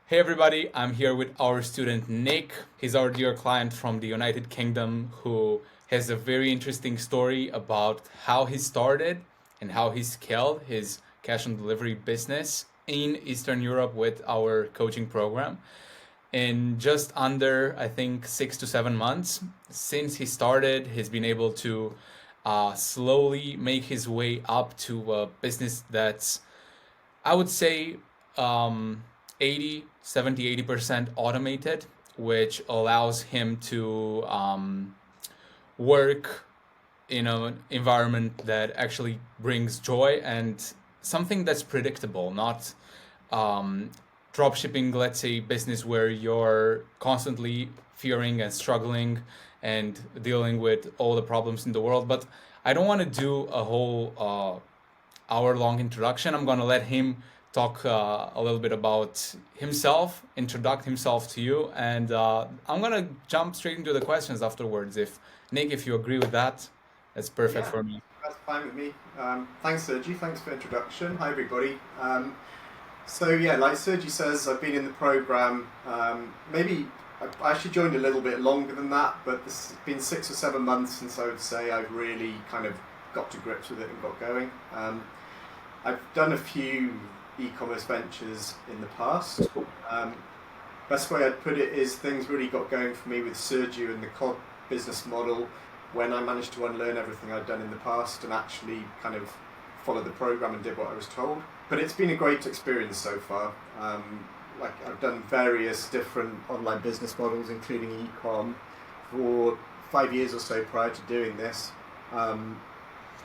Hey everybody, I'm here with our student Nick. He's our dear client from the United Kingdom who has a very interesting story about how he started and how he scaled his cash on delivery business in Eastern Europe with our coaching program. In just under, I think, 6 to 7 months since he started, he's been able to slowly make his way up to a business that's, I would say, um, 80, 70, 80% automated, which allows him to work in an environment that actually brings joy and something that's predictable, not um, drop shipping, let's say, business where you're constantly fearing and struggling and dealing with all the problems in the world. But I don't want to do a whole hour-long introduction. I'm going to let him talk a little bit about himself, introduce himself to you, and I'm going to jump straight into the questions afterwards. If Nick, if you agree with that, that's perfect Yeah, for me. that's fine with me. Thanks, Sergi. Thanks for the introduction. Hi, everybody. Like Sergi says, I've been in the program. Maybe I actually joined a little bit longer than that, but it's been 6 or 7 months since I would say I've really kind of got to grips with it and got going. I've done a few e-commerce ventures in the past. Um, Best way I'd put it is things really got going for me with Sergio and the COD business model when I managed to unlearn everything I'd done in the past and actually kind of followed the program and did what I was told. But it's been a great experience so far. I've done various different online business models, including e-com, for 5 years or so prior to doing this. Um,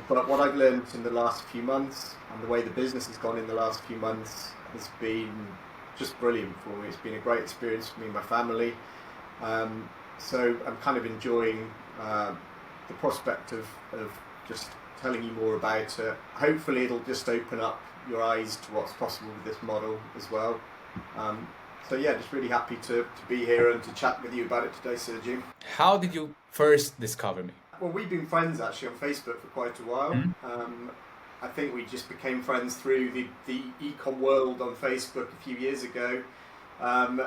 but what I've learned in the last few months and the way the business has gone in the last few months has been just brilliant for me. It's been a great experience for me and my family. So I'm kind of enjoying the prospect of just telling you more about it. Hopefully it'll just open up your eyes to what's possible with this model as well. Just really happy to be here and to chat with you about it today, Sergio. How did you first discover me? Well, we've been friends actually on Facebook for quite a while. Mhm. I think we just became friends through the ecom world on Facebook a few years ago. Um,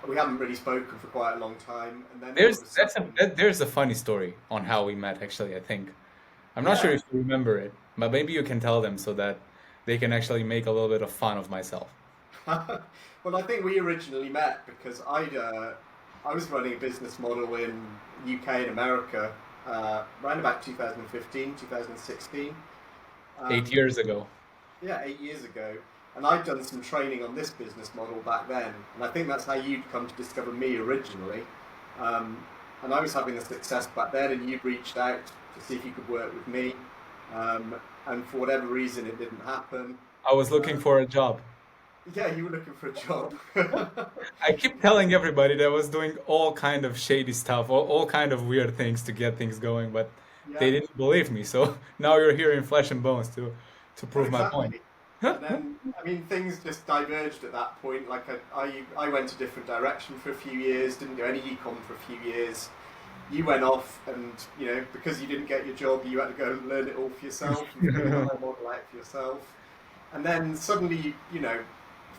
we haven't really spoken for quite a long time, and then all of There's a that's a sudden, there's a funny story on how we met. Actually, I think I'm not sure yeah. if you remember it, but maybe you can tell them so that they can actually make a little bit of fun of myself. Well, I think we originally met because I was running a business model in UK and America around about 2015, 2016. Um, 8 years ago. yeah, 8 years ago. And I'd done some training on this business model back then. And I think that's how you'd come to discover me originally. Um, and I was having a success back then, and you'd reached out to see if you could work with me. And for whatever reason, it didn't happen. I was looking Um, for a job. yeah, you were looking for a job. I keep telling everybody that I was doing all kind of shady stuff, all kind of weird things to get things going, but they Yeah, didn't believe me. So now you're here in flesh and bones to well, prove my point. exactly. And then, I mean, things just diverged at that point. Like, I went a different direction for a few years, didn't do any ecom for a few years. You went off, and because you didn't get your job, you had to go and learn it all for yourself and figure the whole model out for yourself. And then suddenly,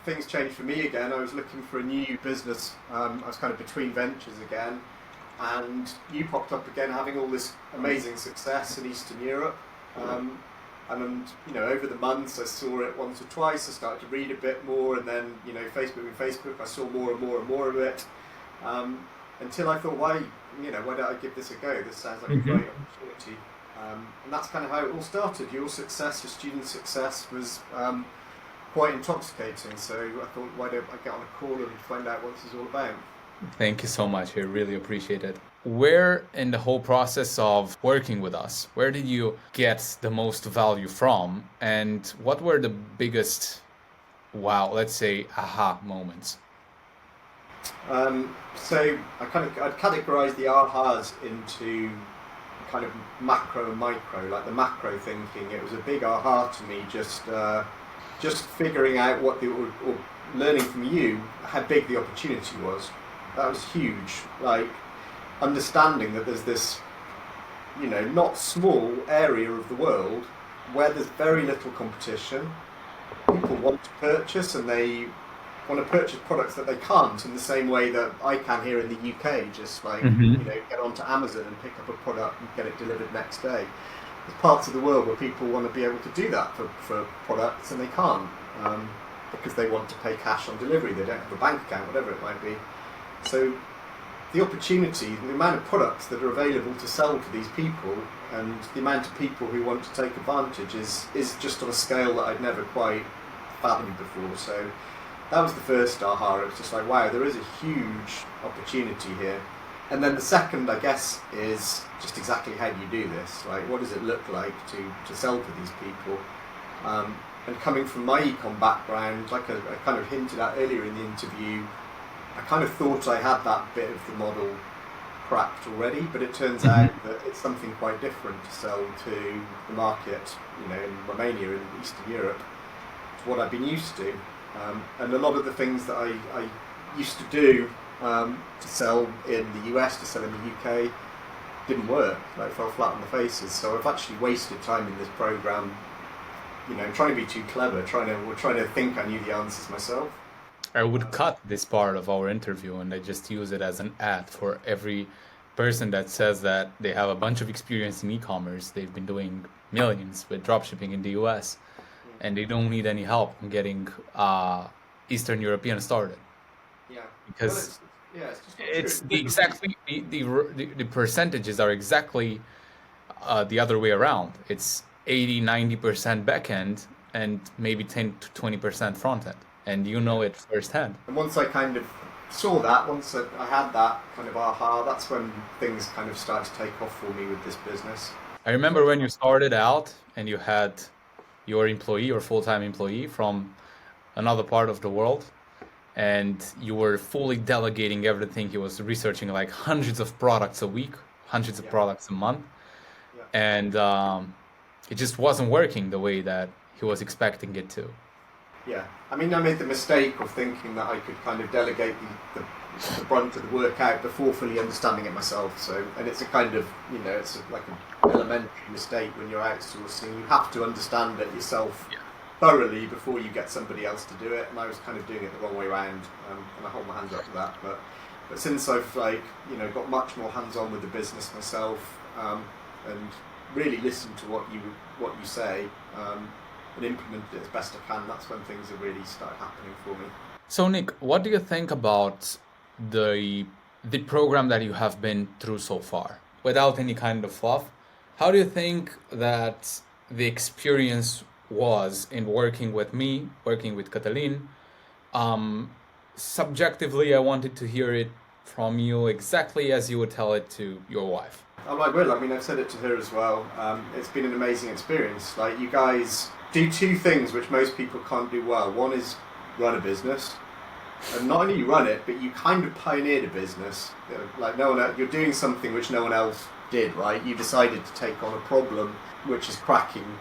things changed for me again. I was looking for a new business. I was kind of between ventures again, and you popped up again, having all this amazing success in Eastern Europe. Um, and over the months, I saw it once or twice. I started to read a bit more, and then Facebook, I saw more and more and more of it. Until I thought, why don't I give this a go? This sounds like a Mhm. great opportunity. And that's kind of how it all started. Your success, your student success, was quite intoxicating. So I thought, why don't I get on a call and find out what this is all about? Thank you so much. I really appreciate it. Where in the whole process of working with us, where did you get the most value from? And what were the biggest, wow, let's say, aha moments? I'd categorise the ahas into kind of macro and micro. Like the macro thinking, it was a big aha to me, just figuring out or learning from you how big the opportunity was. That was huge. Like understanding that there's this, not small area of the world where there's very little competition. People want to purchase, and want to purchase products that they can't in the same way that I can here in the UK, just like, Hmm. get onto Amazon and pick up a product and get it delivered next day. There's parts of the world where people want to be able to do that for products and they can't, because they want to pay cash on delivery, they don't have a bank account, whatever it might be. So the opportunity, the amount of products that are available to sell to these people, and the amount of people who want to take advantage is just on a scale that I'd never quite fathomed before. So that was the first aha. It was just like, wow, there is a huge opportunity here. And then the second, I guess, is just exactly how do you do this? Like, what does it look like to sell to these people? And coming from my econ background, like I kind of hinted at earlier in the interview, I kind of thought I had that bit of the model cracked already, but it turns out that it's something quite different to sell to the market, in Romania and Eastern Europe, to what I've been used to. And a lot of the things that I used to do to sell in the US, to sell in the UK, didn't work. Like, fell flat on the faces. So I've actually wasted time in this program, trying to be too clever, trying to think I knew the answers myself. I would cut this part of our interview and I just use it as an ad for every person that says that they have a bunch of experience in e-commerce. They've been doing millions with dropshipping in the US and they don't need any help in getting Eastern European started Yeah. Well, because it's just not true. it's It's a the different. exactly the percentages are exactly the other way around. It's 80-90% backend and maybe 10 to 20% front end, and you Yeah. know it firsthand. And once I kind of saw that, once I had that kind of aha, that's when things kind of started to take off for me with this business. I So remember when you started out and you had your employee or full-time employee from another part of the world and you were fully delegating everything. He was researching like hundreds of products a week, hundreds of yeah, products a month, yeah. and it just wasn't working the way that he was expecting it to. Yeah, I mean, I made the mistake of thinking that I could kind of delegate the brunt of the work out before fully understanding it myself. So, and it's a kind of, like an elementary mistake when you're outsourcing. You have to understand it yourself Yeah. thoroughly before you get somebody else to do it. And I was kind of doing it the wrong way around, and I hold my hands up to that. But since I've got much more hands on with the business myself, and really listened to what you say. And implement it as best I can, that's when things have really started happening for me. So Nick, what do you think about the the program that you have been through so far? Without any kind of fluff, how do you think that the experience was in working with me, working with Catalin? Um, Subjectively, I wanted to hear it from you exactly as you would tell it to your wife. Oh, I will. I mean, I've said it to her as well. It's been an amazing experience. Like, you guys do two things which most people can't do well. One is run a business, and not only you run it, but you kind of pioneered a business. Like, no one else, you're doing something which no one else did. Right? You decided to take on a problem which is cracking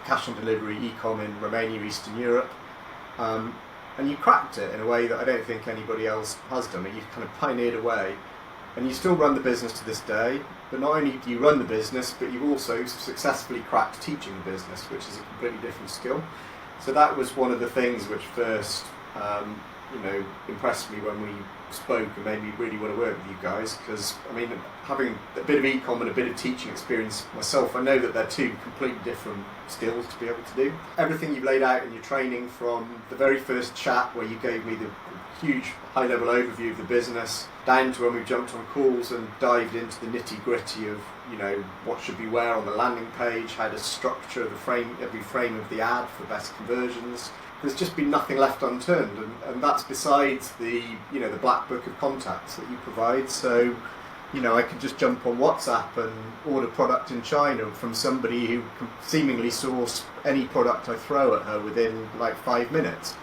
cash on delivery e-com in Romania, Eastern Europe. And you cracked it in a way that I don't think anybody else has done. You've kind of pioneered a way, and you still run the business to this day. But not only do you run the business, but you've also successfully cracked teaching the business, which is a completely different skill. So that was one of the things which first, impressed me when we spoke and made me really want to work with you guys. Because, I mean, having a bit of e-com and a bit of teaching experience myself, I know that they're two completely different skills to be able to do. Everything you've laid out in your training, from the very first chat where you gave me the huge high-level overview of the business, down to when we jumped on calls and dived into the nitty-gritty of, what should be where on the landing page, how to structure every frame of the ad for best conversions. There's just been nothing left unturned, and that's besides the black book of contacts that you provide. So, I could just jump on WhatsApp and order product in China from somebody who can seemingly source any product I throw at her within like 5 minutes.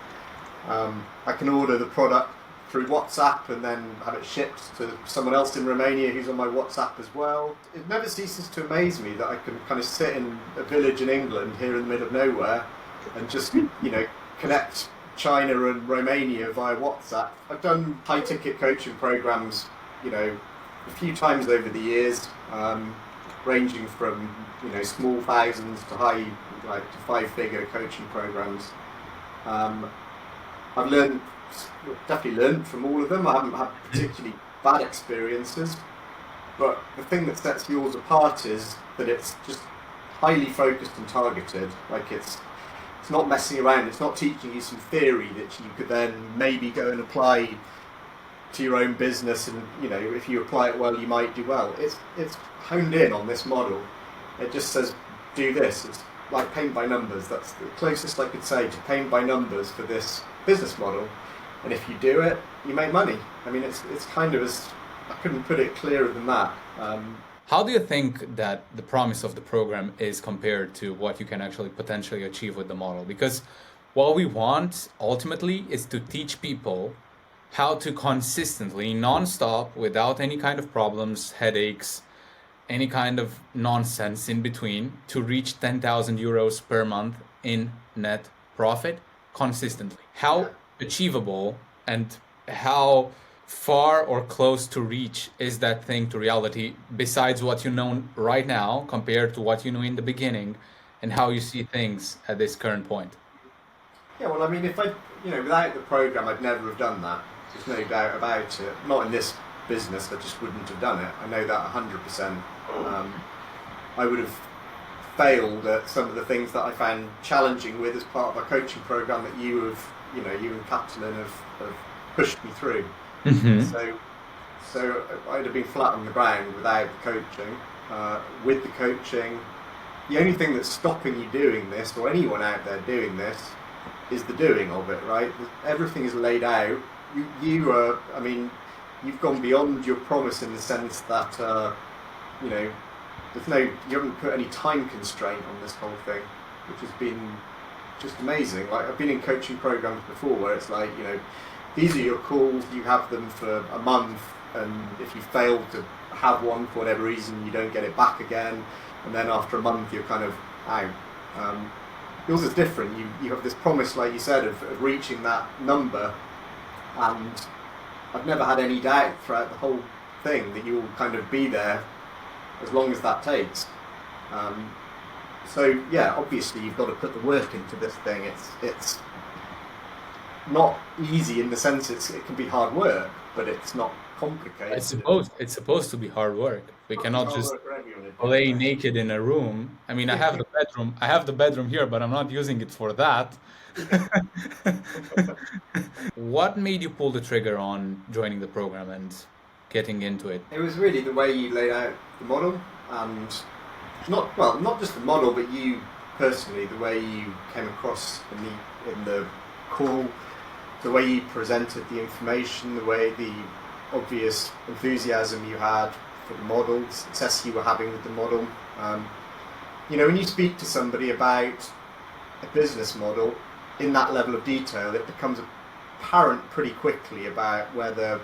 I can order the product through WhatsApp and then have it shipped to someone else in Romania who's on my WhatsApp as well. It never ceases to amaze me that I can kind of sit in a village in England here in the middle of nowhere and just, connect China and Romania via WhatsApp. I've done high ticket coaching programs, a few times over the years, ranging from, small thousands to high, like to 5-figure coaching programs. I've definitely learned from all of them. I haven't had particularly bad experiences, but the thing that sets yours apart is that it's just highly focused and targeted. Like it's not messing around. It's not teaching you some theory that you could then maybe go and apply to your own business, and if you apply it well, you might do well. It's honed in on this model. It just says do this. It's like paint by numbers. That's the closest I could say to paint by numbers for this business model. And if you do it, you make money. I mean, it's kind of as I couldn't put it clearer than that. How do you think that the promise of the program is compared to what you can actually potentially achieve with the model? Because what we want ultimately is to teach people how to consistently, non-stop, without any kind of problems, headaches, any kind of nonsense in between, to reach 10,000 euros per month in net profit consistently. Yeah. How achievable and how far or close to reach is that thing to reality, besides what you know right now compared to what you knew in the beginning, and how you see things at this current point? Yeah, well, I mean, if without the program, I'd never have done that. There's no doubt about it. Not in this business, I just wouldn't have done it. I know that 100%. I would have failed at some of the things that I found challenging with as part of our coaching program that you and Catalin have pushed me through. Mm-hmm. So I'd have been flat on the ground without the coaching. With the coaching, the only thing that's stopping you doing this, or anyone out there doing this, is the doing of it, right? Everything is laid out. I mean, you've gone beyond your promise in the sense that, you haven't put any time constraint on this whole thing, which has been just amazing. Like, I've been in coaching programs before where it's like, these are your calls, you have them for a month, and if you fail to have one for whatever reason, you don't get it back again, and then after a month you're kind of out. Yours is different. You have this promise, like you said, of reaching that number, and I've never had any doubt throughout the whole thing that you will kind of be there as long as that takes. So yeah, obviously you've got to put the work into this thing. It's not easy in the sense it can be hard work, but it's not complicated. It's supposed to be hard work. We It's not cannot hard just work for everyone. lay naked in a room. I mean, I have the bedroom here, but I'm not using it for that. What made you pull the trigger on joining the program and getting into it? It was really the way you laid out the model, and not just the model, but you personally, the way you came across in the call, the way you presented the information, the obvious enthusiasm you had for the model, the success you were having with the model. When you speak to somebody about a business model in that level of detail, it becomes apparent pretty quickly about whether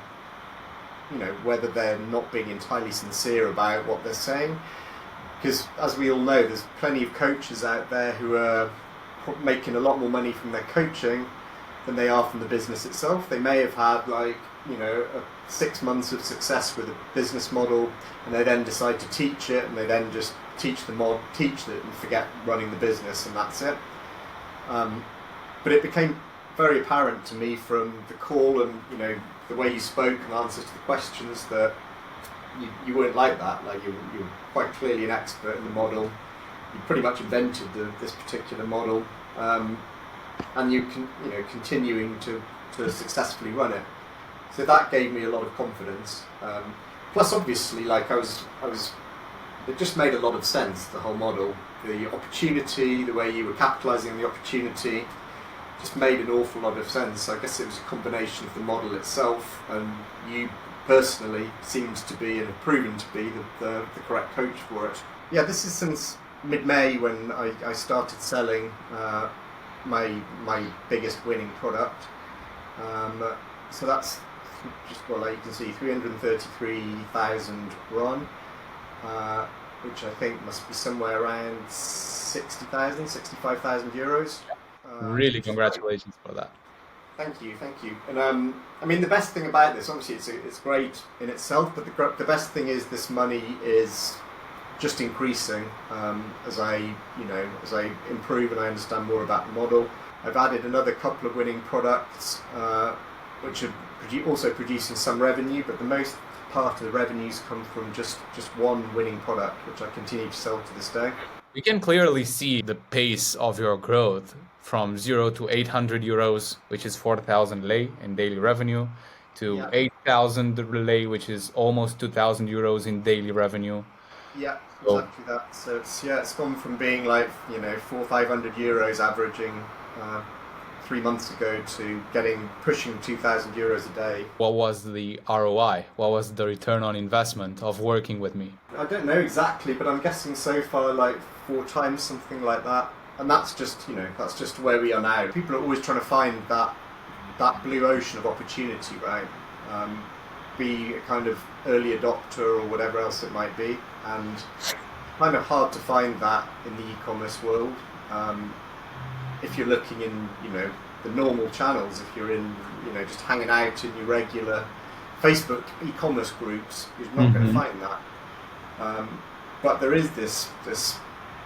they're not being entirely sincere about what they're saying. Because as we all know, there's plenty of coaches out there who are making a lot more money from their coaching than they are from the business itself. They may have had 6 months of success with a business model, and they then decide to teach it, and they then just teach it and forget running the business, and that's it. But it became very apparent to me from the call and the way you spoke and answers to the questions that you weren't like that. Like you're quite clearly an expert in the model. You pretty much invented this particular model, and you can continuing to successfully run it. So that gave me a lot of confidence. Plus, obviously, it just made a lot of sense, the whole model. The opportunity, the way you were capitalising on the opportunity, just made an awful lot of sense. I guess it was a combination of the model itself, and you personally seems to be and have proven to be the correct coach for it. Yeah, this is since mid-May when I started selling my biggest winning product. So that's just, well, like you can see, 333,000 RON, which I think must be somewhere around 65,000 euros. Really, congratulations for that. Thank you. And I mean, the best thing about this, obviously, it's great in itself, but the best thing is this money is just increasing as I improve and I understand more about the model. I've added another couple of winning products, which are also producing some revenue, but the most part of the revenues come from just one winning product, which I continue to sell to this day. We can clearly see the pace of your growth from 0 to 800 euros, which is 4,000 lei in daily revenue, to Yeah, 8,000 lei, which is almost 2,000 euros in daily revenue. yeah, So exactly that. So it's gone from being like 400-500 euros averaging 3 months ago to pushing 2,000 euros a day. what was the ROI? What was the return on investment of working with me? I don't know exactly, but I'm guessing so far like 4 times, something like that. And that's just where we are now. People are always trying to find that blue ocean of opportunity, right? Be a kind of early adopter or whatever else it might be, and kind of hard to find that in the e-commerce world. If you're looking in, the normal channels, if you're in, just hanging out in your regular Facebook e-commerce groups, you're not going to find that. But there is this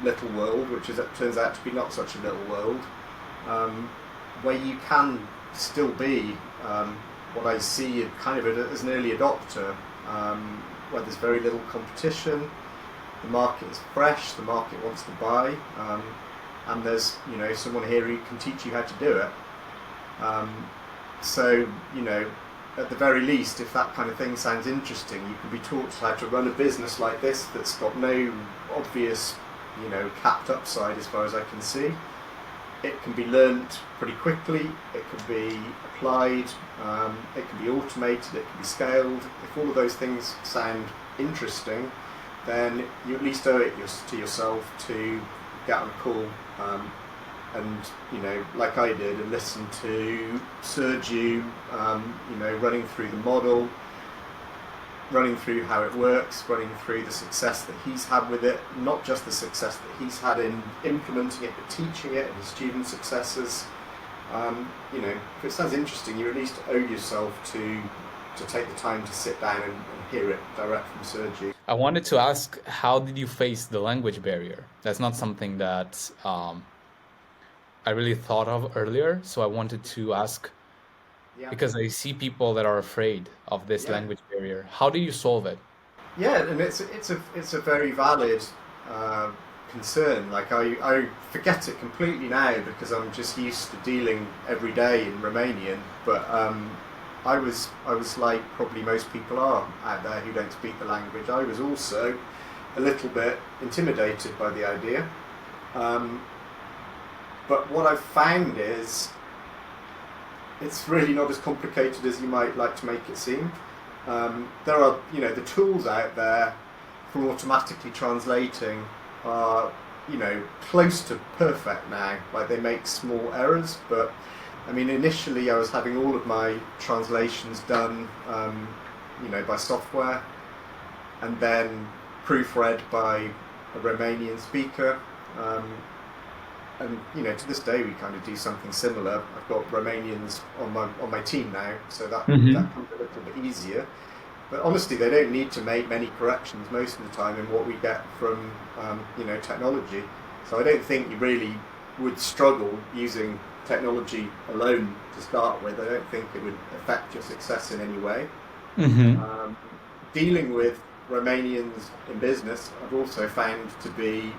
little world, which turns out to be not such a little world, where you can still be what I see kind of as an early adopter, where there's very little competition, the market is fresh, the market wants to buy, and there's someone here who can teach you how to do it. So at the very least, if that kind of thing sounds interesting, you can be taught how to run a business like this that's got no obvious capped upside as far as I can see. It can be learnt pretty quickly, it can be applied, it can be automated, it can be scaled. If all of those things sound interesting, then you at least owe it to yourself to get on a call and like I did, and listen to Sergio, running through the model, running through how it works, running through the success that he's had with it, not just the success that he's had in implementing it, but teaching it, and his student successes. If it sounds interesting, you at least owe yourself to take the time to sit down and hear it direct from Sergio. I wanted to ask, how did you face the language barrier? That's not something that I really thought of earlier, so I wanted to ask, Yeah. because I see people that are afraid of this Yeah. language barrier. How do you solve it? Yeah, and it's a very valid concern. Like I forget it completely now because I'm just used to dealing every day in Romanian. But I was like probably most people are out there who don't speak the language. I was also a little bit intimidated by the idea. But what I've found is it's really not as complicated as you might like to make it seem. There are, the tools out there for automatically translating are, close to perfect now. Like they make small errors, but I mean, initially I was having all of my translations done, by software, and then proofread by a Romanian speaker. And to this day we kind of do something similar. I've got Romanians on my team now, so that comes a little bit easier. But honestly, they don't need to make many corrections most of the time in what we get from technology. So I don't think you really would struggle using technology alone to start with. I don't think it would affect your success in any way. Dealing with Romanians in business, I've also found to be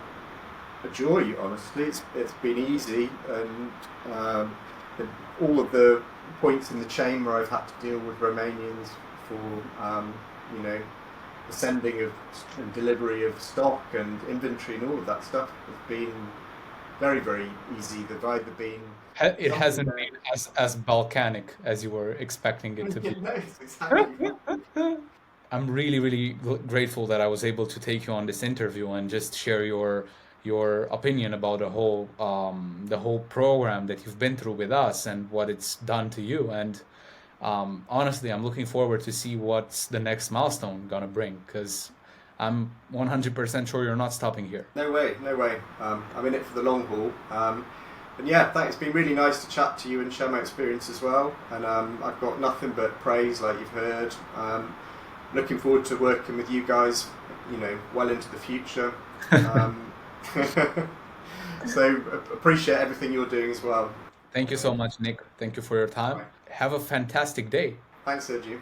a joy. Honestly, it's been easy, and all of the points in the chain where I've had to deal with Romanians for the sending of and delivery of stock and inventory and all of that stuff has been very, very easy. They've either been It hasn't been as volcanic as you were expecting it to be. exactly. I'm really, really grateful that I was able to take you on this interview and just share your opinion about the whole program that you've been through with us and what it's done to you. And honestly, I'm looking forward to see what's the next milestone gonna bring, because I'm 100% sure you're not stopping here. No way, no way. I'm in it for the long haul. And yeah, thanks. It's been really nice to chat to you and share my experience as well. And I've got nothing but praise, like you've heard. Looking forward to working with you guys, well into the future. So appreciate everything you're doing as well. Thank you so much, Nick. Thank you for your All time. right. Have a fantastic day. Thanks, Sergi.